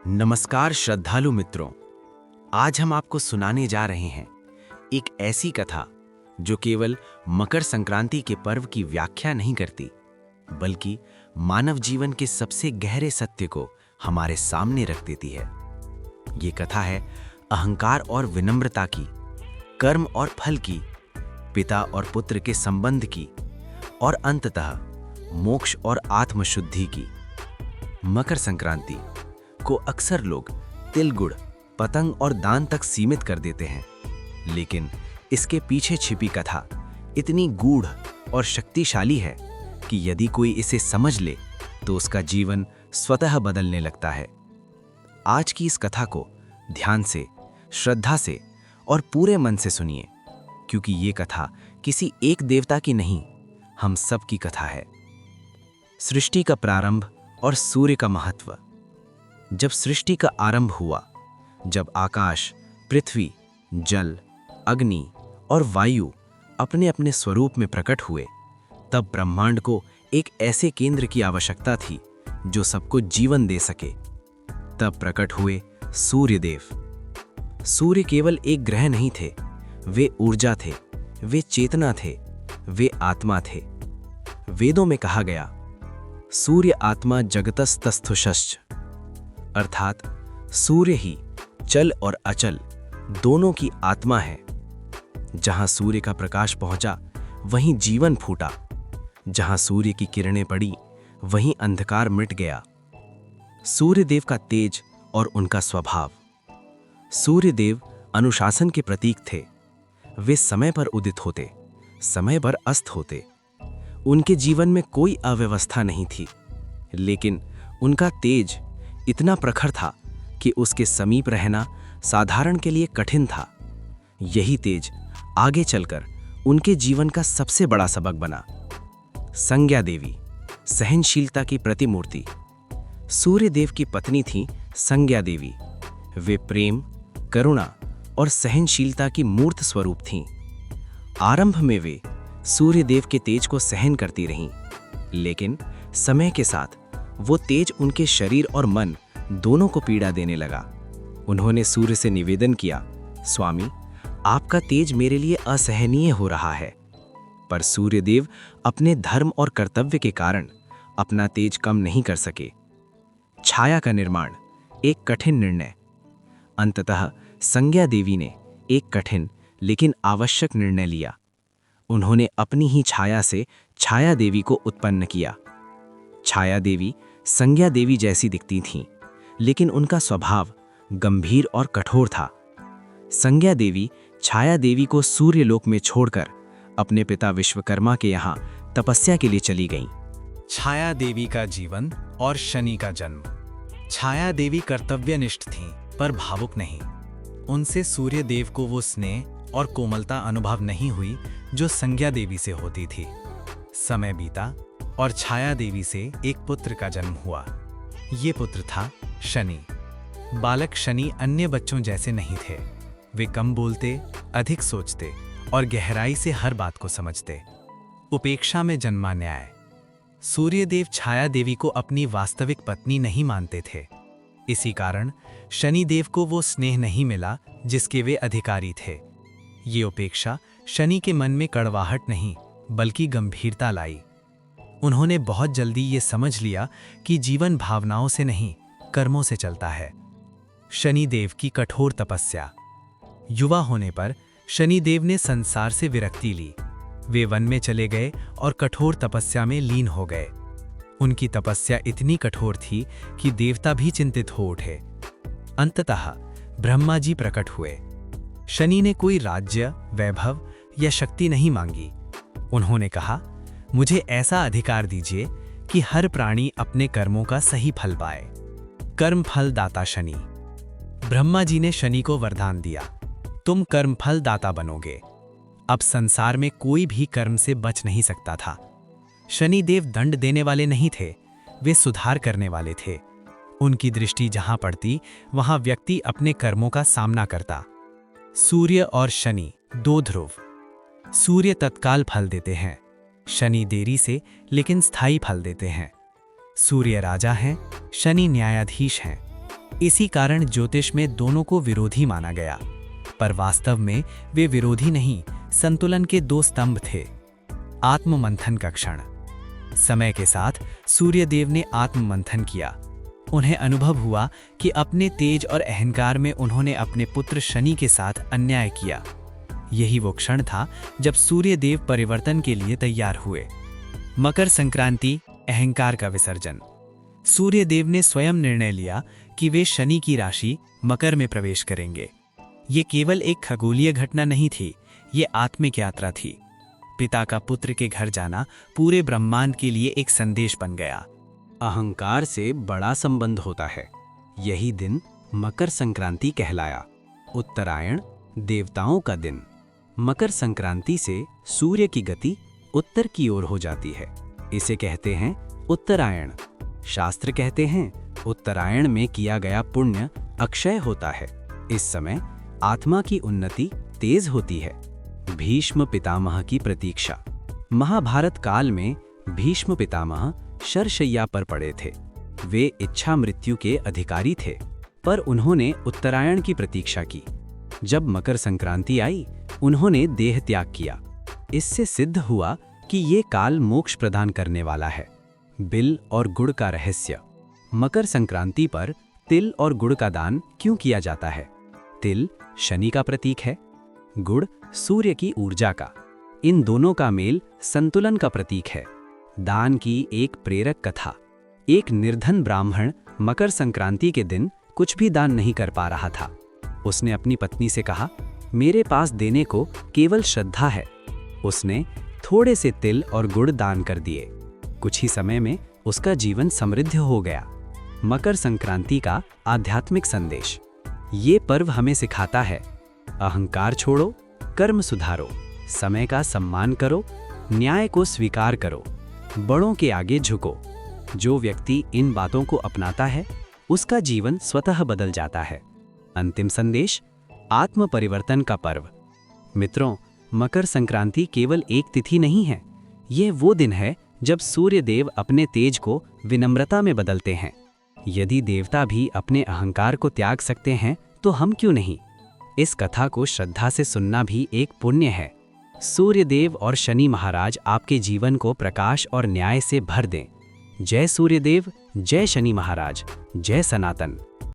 नमस्कार श्रद्धालु मित्रों। आज हम आपको सुनाने जा रहे हैं एक ऐसी कथा जो केवल मकर संक्रांति के पर्व की व्याख्या नहीं करती, बल्कि मानव जीवन के सबसे गहरे सत्य को हमारे सामने रख देती है। ये कथा है अहंकार और विनम्रता की, कर्म और फल की, पिता और पुत्र के संबंध की, और अंततः मोक्ष और आत्मशुद्धि की। मकर संक्रांति को अक्सर लोग तिल गुड़, पतंग और दान तक सीमित कर देते हैं, लेकिन इसके पीछे छिपी कथा इतनी गूढ़ और शक्तिशाली है कि यदि कोई इसे समझ ले तो उसका जीवन स्वतः बदलने लगता है। आज की इस कथा को ध्यान से, श्रद्धा से और पूरे मन से सुनिए, क्योंकि ये कथा किसी एक देवता की नहीं, हम सब की कथा है। सृष्टि का प्रारंभ और सूर्य का महत्व। जब सृष्टि का आरंभ हुआ, जब आकाश, पृथ्वी, जल, अग्नि और वायु अपने अपने स्वरूप में प्रकट हुए, तब ब्रह्मांड को एक ऐसे केंद्र की आवश्यकता थी जो सबको जीवन दे सके। तब प्रकट हुए सूर्यदेव। सूर्य केवल एक ग्रह नहीं थे, वे ऊर्जा थे, वे चेतना थे, वे आत्मा थे। वेदों में कहा गया, सूर्य आत्मा जगतस्तस्थुषश्च, अर्थात सूर्य ही चल और अचल दोनों की आत्मा है। जहां सूर्य का प्रकाश पहुंचा, वहीं जीवन फूटा। जहां सूर्य की किरणें पड़ी, वहीं अंधकार मिट गया। सूर्यदेव का तेज और उनका स्वभाव। सूर्यदेव अनुशासन के प्रतीक थे। वे समय पर उदित होते, समय पर अस्त होते। उनके जीवन में कोई अव्यवस्था नहीं थी, लेकिन उनका तेज इतना प्रखर था कि उसके समीप रहना साधारण के लिए कठिन था। यही तेज आगे चलकर उनके जीवन का सबसे बड़ा सबक बना। संज्ञा देवी, सहनशीलता की प्रतिमूर्ति। सूर्यदेव की पत्नी थी संज्ञा देवी। वे प्रेम, करुणा और सहनशीलता की मूर्त स्वरूप थीं। आरंभ में वे सूर्यदेव के तेज को सहन करती रहीं, लेकिन समय के साथ वो तेज उनके शरीर और मन दोनों को पीड़ा देने लगा। उन्होंने सूर्य से निवेदन किया, स्वामी, आपका तेज मेरे लिए असहनीय हो रहा है। पर सूर्यदेव अपने धर्म और कर्तव्य के कारण अपना तेज कम नहीं कर सके। छाया का निर्माण, एक कठिन निर्णय। अंततः संज्ञा देवी ने एक कठिन लेकिन आवश्यक निर्णय लिया। उन्होंने अपनी ही छाया से छाया देवी को उत्पन्न किया। छाया देवी संज्ञा देवी जैसी दिखती थीं, लेकिन उनका स्वभाव गंभीर और कठोर था। संज्ञा देवी छाया देवी को सूर्यलोक में छोड़कर अपने पिता विश्वकर्मा के यहाँ तपस्या के लिए चली गईं। छाया देवी का जीवन और शनि का जन्म। छाया देवी कर्तव्यनिष्ठ थीं, पर भावुक नहीं। उनसे सूर्य देव को वो स्नेह और कोमलता अनुभव नहीं हुई जो संज्ञा देवी से होती थी। समय बीता और छाया देवी से एक पुत्र का जन्म हुआ। ये पुत्र था शनि। बालक शनि अन्य बच्चों जैसे नहीं थे। वे कम बोलते, अधिक सोचते और गहराई से हर बात को समझते। उपेक्षा में जन्मा न्याय। सूर्यदेव छाया देवी को अपनी वास्तविक पत्नी नहीं मानते थे। इसी कारण शनि देव को वो स्नेह नहीं मिला जिसके वे अधिकारी थे। ये उपेक्षा शनि के मन में कड़वाहट नहीं, बल्कि गंभीरता लाई। उन्होंने बहुत जल्दी ये समझ लिया कि जीवन भावनाओं से नहीं, कर्मों से चलता है। शनिदेव की कठोर तपस्या। युवा होने पर शनिदेव ने संसार से विरक्ति ली। वे वन में चले गए और कठोर तपस्या में लीन हो गए। उनकी तपस्या इतनी कठोर थी कि देवता भी चिंतित हो उठे। अंततः ब्रह्मा जी प्रकट हुए। शनि ने कोई राज्य, वैभव या शक्ति नहीं मांगी। उन्होंने कहा, मुझे ऐसा अधिकार दीजिए कि हर प्राणी अपने कर्मों का सही फल पाए। कर्म फल दाता शनि। ब्रह्मा जी ने शनि को वरदान दिया, तुम कर्म फल दाता बनोगे। अब संसार में कोई भी कर्म से बच नहीं सकता था। शनि देव दंड देने वाले नहीं थे, वे सुधार करने वाले थे। उनकी दृष्टि जहां पड़ती, वहां व्यक्ति अपने कर्मों का सामना करता। सूर्य और शनि, दो ध्रुव। सूर्य तत्काल फल देते हैं, शनि देरी से लेकिन स्थायी फल देते हैं। सूर्य राजा हैं, शनि न्यायाधीश हैं। इसी कारण ज्योतिष में दोनों को विरोधी माना गया, पर वास्तव में वे विरोधी नहीं, संतुलन के दो स्तंभ थे। आत्ममंथन का क्षण। समय के साथ सूर्यदेव ने आत्ममंथन किया। उन्हें अनुभव हुआ कि अपने तेज और अहंकार में उन्होंने अपने पुत्र शनि के साथ अन्याय किया। यही वो क्षण था जब सूर्यदेव परिवर्तन के लिए तैयार हुए। मकर संक्रांति, अहंकार का विसर्जन। सूर्यदेव ने स्वयं निर्णय लिया कि वे शनि की राशि मकर में प्रवेश करेंगे। ये केवल एक खगोलीय घटना नहीं थी, ये आत्मिक यात्रा थी। पिता का पुत्र के घर जाना पूरे ब्रह्मांड के लिए एक संदेश बन गया। अहंकार से बड़ा संबंध होता है। यही दिन मकर संक्रांति कहलाया। उत्तरायण, देवताओं का दिन। मकर संक्रांति से सूर्य की गति उत्तर की ओर हो जाती है। इसे कहते हैं उत्तरायण। शास्त्र कहते हैं उत्तरायण में किया गया पुण्य अक्षय होता है। इस समय आत्मा की उन्नति तेज होती है। भीष्म पितामह की प्रतीक्षा। महाभारत काल में भीष्म पितामह शरशैया पर पड़े थे। वे इच्छा मृत्यु के अधिकारी थे, पर उन्होंने उत्तरायण की प्रतीक्षा की। जब मकर संक्रांति आई, उन्होंने देह त्याग किया। इससे सिद्ध हुआ कि ये काल मोक्ष प्रदान करने वाला है। बिल और गुड़ का रहस्य। मकर संक्रांति पर तिल और गुड़ का दान क्यों किया जाता है? तिल शनि का प्रतीक है, गुड़ सूर्य की ऊर्जा का। इन दोनों का मेल संतुलन का प्रतीक है। दान की एक प्रेरक कथा। एक निर्धन ब्राह्मण मकर संक्रांति के दिन कुछ भी दान नहीं कर पा रहा था। उसने अपनी पत्नी से कहा, मेरे पास देने को केवल श्रद्धा है। उसने थोड़े से तिल और गुड़ दान कर दिए। कुछ ही समय में उसका जीवन समृद्ध हो गया। मकर संक्रांति का आध्यात्मिक संदेश। ये पर्व हमें सिखाता है, अहंकार छोड़ो, कर्म सुधारो, समय का सम्मान करो, न्याय को स्वीकार करो, बड़ों के आगे झुको। जो व्यक्ति इन बातों को अपनाता है, उसका जीवन स्वतः बदल जाता है। अंतिम संदेश, आत्म परिवर्तन का पर्व। मित्रों, मकर संक्रांति केवल एक तिथि नहीं है, यह वो दिन है जब सूर्य देव अपने तेज को विनम्रता में बदलते हैं। यदि देवता भी अपने अहंकार को त्याग सकते हैं, तो हम क्यों नहीं? इस कथा को श्रद्धा से सुनना भी एक पुण्य है। सूर्यदेव और शनि महाराज आपके जीवन को प्रकाश और न्याय से भर दें। जय सूर्यदेव, जय शनि महाराज, जय सनातन।